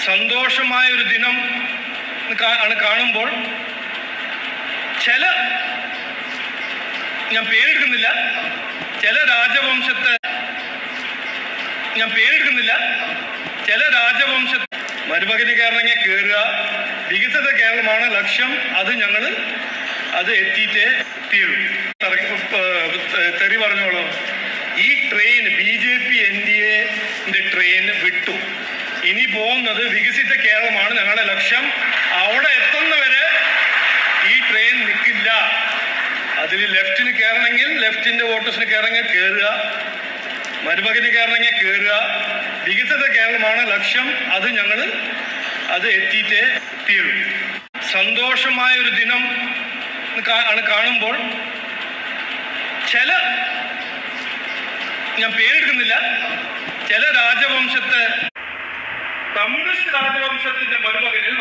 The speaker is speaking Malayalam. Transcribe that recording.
സന്തോഷമായ ഒരു ദിനം ആണ് കാണുമ്പോൾ ചില, ഞാൻ പേരെടുക്കുന്നില്ല, ചില രാജവംശത്തെ മരുമകന് കേരളങ്ങ കയറുക, വികസിത കേരളമാണ് ലക്ഷ്യം, അത് എത്തിയിട്ടേ തീരും. തെറി പറഞ്ഞോളൂ. ഈ ട്രെയിൻ BJP NDA ട്രെയിൻ വിട്ടു. ഇനി പോകുന്നത് വികസിത കേരളമാണ് ഞങ്ങളുടെ ലക്ഷ്യം. അവിടെ എത്തുന്നവരെ ഈ ട്രെയിൻ നിൽക്കില്ല. അതിൽ ലെഫ്റ്റിന് കയറണമെങ്കിൽ ലെഫ്റ്റിന്റെ വോട്ടേഴ്സിന് കയറണമെങ്കിൽ കയറുക, മരുമകന് കയറണമെങ്കിൽ കയറുക. വികസിത കേരളമാണ് ലക്ഷ്യം, അത് എത്തിയിട്ടേ തീരും. സന്തോഷമായ ഒരു ദിനം ആണ് കാണുമ്പോൾ ചില, ഞാൻ പേരെടുക്കുന്നില്ല, ചില കമ്മ്യൂണിസ്റ്റ് രാജവംശത്തിന്റെ മരുമകനിൽ